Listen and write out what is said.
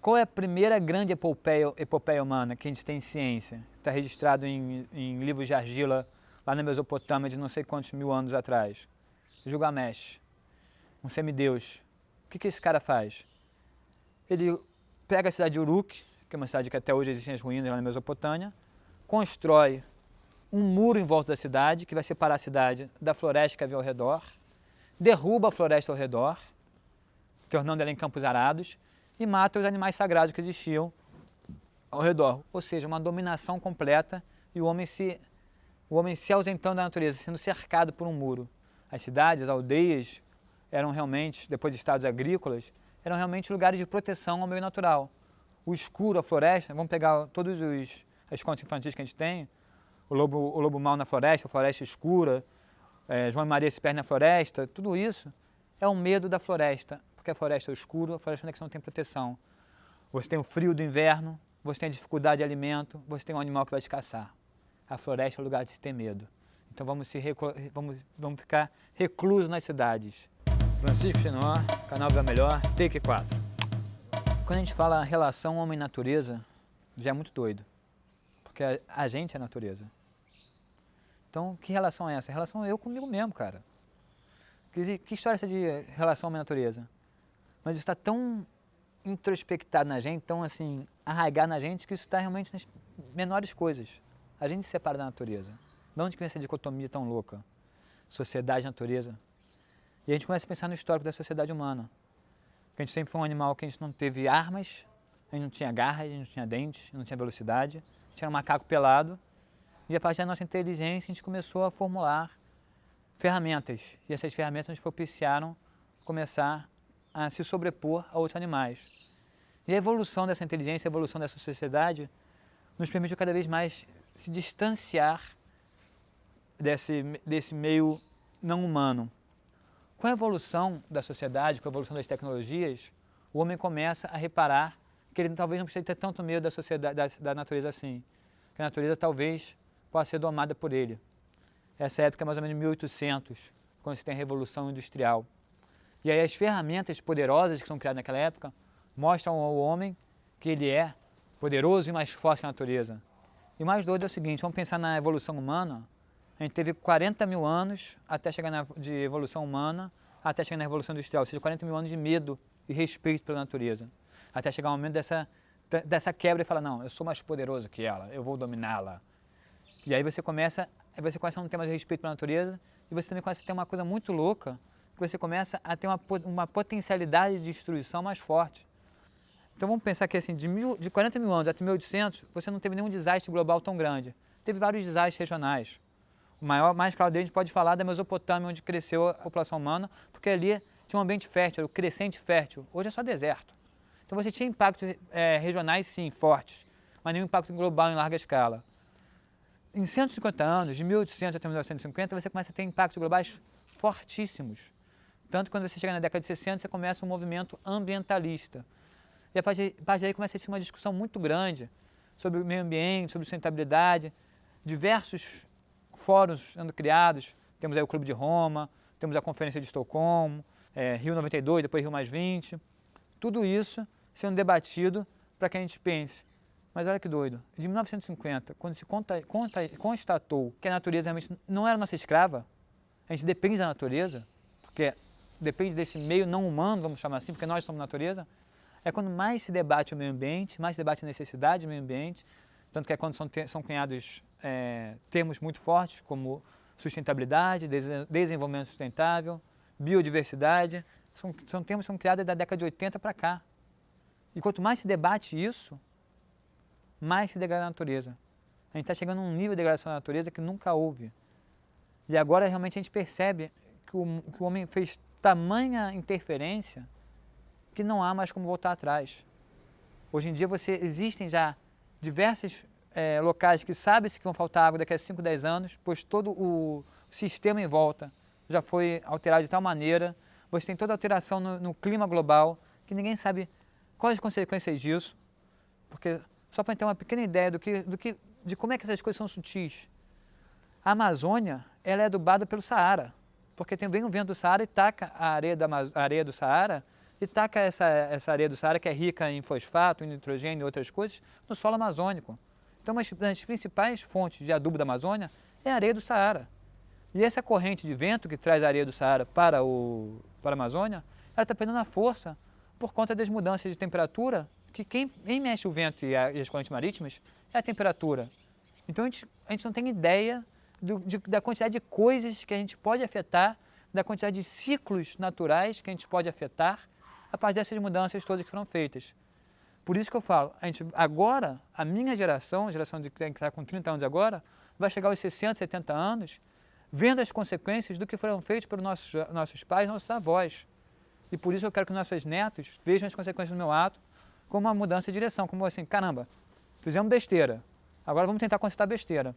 Qual é a primeira grande epopeia humana que a gente tem em ciência? Está registrado em livros de argila lá na Mesopotâmia de não sei quantos mil anos atrás. Gilgamesh, um semideus. O que esse cara faz? Ele pega a cidade de Uruk, que é uma cidade que até hoje existem as ruínas lá na Mesopotâmia, constrói um muro em volta da cidade, que vai separar a cidade da floresta que havia ao redor, derruba a floresta ao redor, tornando ela em campos arados, e mata os animais sagrados que existiam ao redor. Ou seja, uma dominação completa e o homem se ausentando da natureza, sendo cercado por um muro. As cidades, as aldeias, eram realmente, depois de estados agrícolas, eram realmente lugares de proteção ao meio natural. O escuro, a floresta, vamos pegar todos os contos infantis que a gente tem, o lobo mau na floresta, a floresta escura, João e Maria se perdem na floresta, tudo isso é o medo da floresta, porque a floresta é escura, a floresta não tem proteção. Você tem o frio do inverno, você tem a dificuldade de alimento, você tem um animal que vai te caçar. A floresta é o lugar de se ter medo. Então vamos ficar reclusos nas cidades. Francisco Chinó, canal Viva Melhor, take 4. Quando a gente fala relação homem-natureza, já é muito doido, porque a gente é a natureza. Então, que relação é essa? A relação é eu comigo mesmo, cara. Que história é essa de relação homem-natureza? Mas isso está tão introspectado na gente, tão assim, arraigado na gente, que isso está realmente nas menores coisas. A gente se separa da natureza. De onde que vem essa dicotomia tão louca? Sociedade e natureza. E a gente começa a pensar no histórico da sociedade humana. Porque a gente sempre foi um animal que a gente não teve armas, a gente não tinha garras, a gente não tinha dentes, não tinha velocidade, a gente era um macaco pelado. E a partir da nossa inteligência a gente começou a formular ferramentas. E essas ferramentas nos propiciaram começar a se sobrepor a outros animais. E a evolução dessa inteligência, a evolução dessa sociedade nos permitiu cada vez mais se distanciar desse meio não humano. Com a evolução da sociedade, com a evolução das tecnologias, o homem começa a reparar que ele talvez não precise ter tanto medo da sociedade, da natureza assim. Que a natureza talvez possa ser domada por ele. Essa época é mais ou menos 1800, quando se tem a Revolução Industrial. E aí as ferramentas poderosas que são criadas naquela época mostram ao homem que ele é poderoso e mais forte que a natureza. E o mais doido é o seguinte, vamos pensar na evolução humana. A gente teve 40 mil anos até chegar de evolução humana, até chegar na Revolução Industrial, ou seja, 40 mil anos de medo e respeito pela natureza. Até chegar o momento dessa quebra e falar, não, eu sou mais poderoso que ela, eu vou dominá-la. E aí você começa a não ter mais respeito pela natureza e você também começa a ter uma coisa muito louca, que você começa a ter uma potencialidade de destruição mais forte. Então vamos pensar que assim, de 40 mil anos até 1800, você não teve nenhum desastre global tão grande. Teve vários desastres regionais. O mais claro deles a gente pode falar da Mesopotâmia, onde cresceu a população humana, porque ali tinha um ambiente fértil, era o crescente fértil. Hoje é só deserto. Então você tinha impactos regionais, sim, fortes, mas nenhum impacto global em larga escala. Em 150 anos, de 1800 até 1950, você começa a ter impactos globais fortíssimos. Tanto que quando você chega na década de 60, você começa um movimento ambientalista. E a partir daí começa a existir uma discussão muito grande sobre o meio ambiente, sobre sustentabilidade. Diversos fóruns sendo criados. Temos aí o Clube de Roma, temos a Conferência de Estocolmo, Rio 92, depois Rio mais 20. Tudo isso sendo debatido para que a gente pense. Mas olha que doido, de 1950, quando se constatou que a natureza realmente não era nossa escrava, a gente depende da natureza, porque depende desse meio não humano, vamos chamar assim, porque nós somos natureza, é quando mais se debate o meio ambiente, mais se debate a necessidade do meio ambiente, tanto que é quando são cunhados termos muito fortes, como sustentabilidade, desenvolvimento sustentável, biodiversidade, são termos que são criados da década de 80 para cá. E quanto mais se debate isso, mais se degrada a natureza. A gente está chegando a um nível de degradação da natureza que nunca houve. E agora realmente a gente percebe que o homem fez tamanha interferência que não há mais como voltar atrás. Hoje em dia existem já diversos locais que sabem-se que vão faltar água daqui a 5, 10 anos, pois todo o sistema em volta já foi alterado de tal maneira, você tem toda a alteração no clima global, que ninguém sabe quais as consequências disso, porque só para ter uma pequena ideia de como é que essas coisas são sutis. A Amazônia, ela é adubada pelo Saara, porque vem um vento do Saara e taca a areia do Saara, e taca essa areia do Saara, que é rica em fosfato, em nitrogênio e outras coisas, no solo amazônico. Então, uma das principais fontes de adubo da Amazônia é a areia do Saara. E essa corrente de vento que traz a areia do Saara para a Amazônia, ela está perdendo a força por conta das mudanças de temperatura, que quem mexe o vento e as correntes marítimas é a temperatura. Então, a gente não tem ideia da quantidade de coisas que a gente pode afetar, da quantidade de ciclos naturais que a gente pode afetar a partir dessas mudanças todas que foram feitas. Por isso que eu falo, agora, a minha geração, a geração que está com 30 anos agora, vai chegar aos 60, 70 anos, vendo as consequências do que foram feitos pelos nossos pais, nossos avós. E por isso eu quero que nossos netos vejam as consequências do meu ato como uma mudança de direção, como assim, caramba, fizemos besteira, agora vamos tentar consertar a besteira.